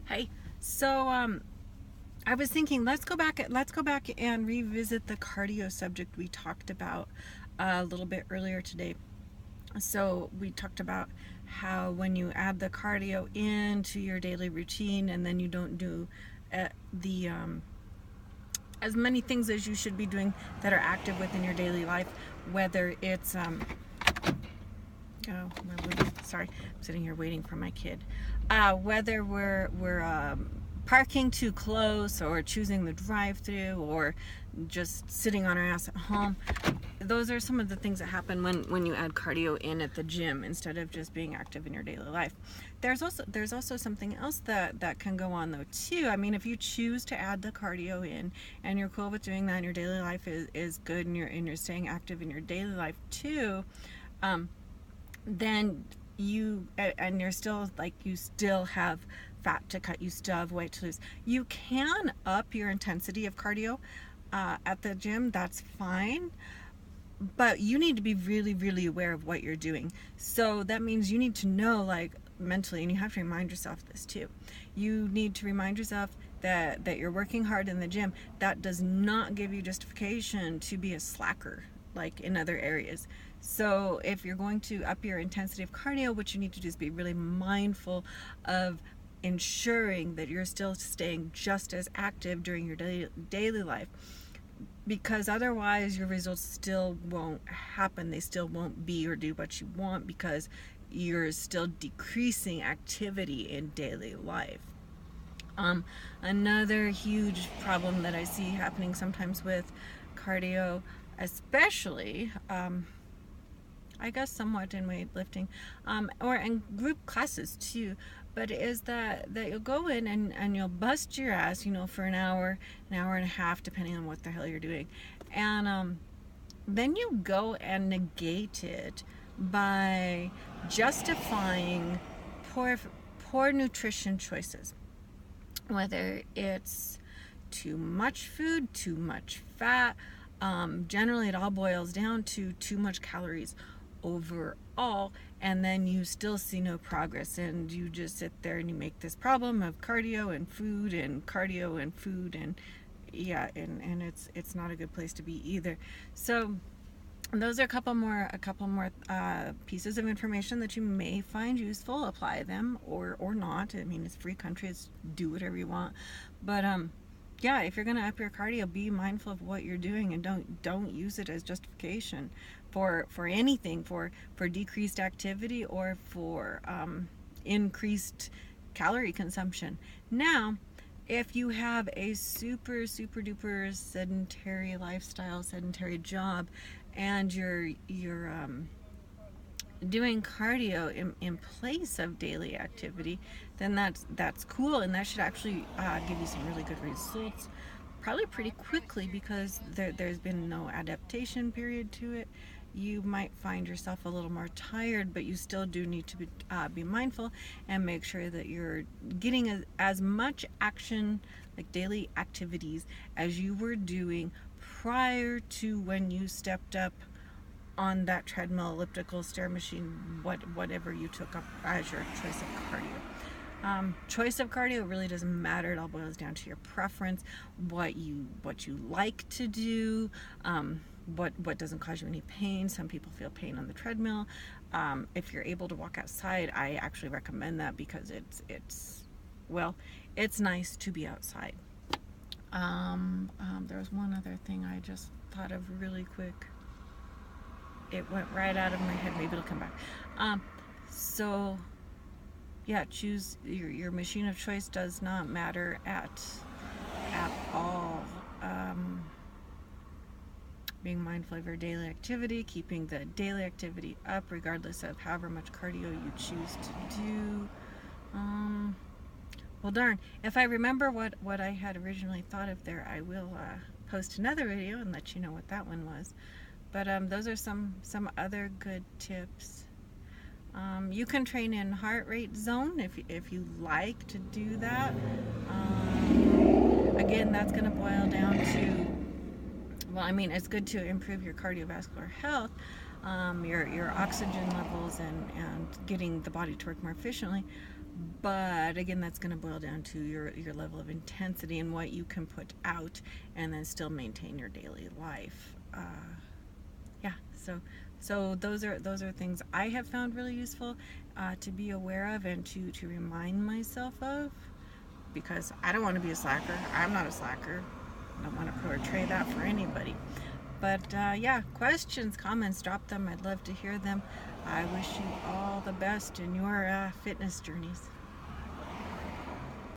Hey, so I was thinking let's go back and revisit the cardio subject we talked about a little bit earlier today. So we talked about how when you add the cardio into your daily routine and then you don't do the as many things as you should be doing that are active within your daily life, whether it's oh, sorry, I'm sitting here waiting for my kid. Whether we're parking too close, or choosing the drive-through, or just sitting on our ass at home, those are some of the things that happen when you add cardio in at the gym instead of just being active in your daily life. There's also something else that can go on though too. I mean, if you choose to add the cardio in and you're cool with doing that, and your daily life is good, and you're staying active in your daily life too. Then you're still, like, you still have fat to cut, you still have weight to lose, you can up your intensity of cardio at the gym. That's fine, but you need to be really, really aware of what you're doing. So that means you need to know, like, mentally, and you have to remind yourself this too. You need to remind yourself that you're working hard in the gym. That does not give you justification to be a slacker like in other areas. So if you're going to up your intensity of cardio, what you need to do is be really mindful of ensuring that you're still staying just as active during your daily life, because otherwise your results still won't happen. They still won't be or do what you want, because you're still decreasing activity in daily life. Another huge problem that I see happening sometimes with cardio, especially, I guess somewhat in weightlifting, or in group classes too, but is that you'll go in and you'll bust your ass, for an hour and a half, depending on what the hell you're doing. And then you go and negate it by justifying poor, poor nutrition choices. Whether it's too much food, too much fat, generally it all boils down to too much calories overall, and then you still see no progress, and you just sit there and you make this problem of cardio and food and cardio and food, and yeah, and it's not a good place to be either. So those are a couple more pieces of information that you may find useful. Apply them or not. I mean, it's free country. It's do whatever you want. But yeah, if you're gonna up your cardio, be mindful of what you're doing, and don't use it as justification for anything, for decreased activity, or for increased calorie consumption. Now, if you have a super super duper sedentary lifestyle, sedentary job, and you're doing cardio in place of daily activity, then that's cool, and that should actually give you some really good results, probably pretty quickly, because there's been no adaptation period to it. You might find yourself a little more tired, but you still do need to be mindful and make sure that you're getting as much action, like daily activities, as you were doing prior to when you stepped up on that treadmill, elliptical, stair machine, whatever you took up as your choice of cardio. Choice of cardio really doesn't matter. It all boils down to your preference, what you like to do, what doesn't cause you any pain. Some people feel pain on the treadmill. If you're able to walk outside, I actually recommend that, because it's nice to be outside. There was one other thing I just thought of really quick. It went right out of my head. Maybe it'll come back. So yeah, choose your machine of choice. Does not matter at all. Being mindful of your daily activity, keeping the daily activity up regardless of however much cardio you choose to do. Well, darn, if I remember what I had originally thought of there, I will post another video and let you know what that one was. But those are some other good tips. You can train in heart rate zone if you like to do that. Again, that's going to boil down to, well, I mean, it's good to improve your cardiovascular health, your oxygen levels, and getting the body to work more efficiently. But again, that's going to boil down to your level of intensity and what you can put out and then still maintain your daily life. Yeah, so those are things I have found really useful to be aware of and to remind myself of, because I don't want to be a slacker. I'm not a slacker. I don't want to portray that for anybody. But yeah, questions, comments, drop them. I'd love to hear them. I wish you all the best in your fitness journeys.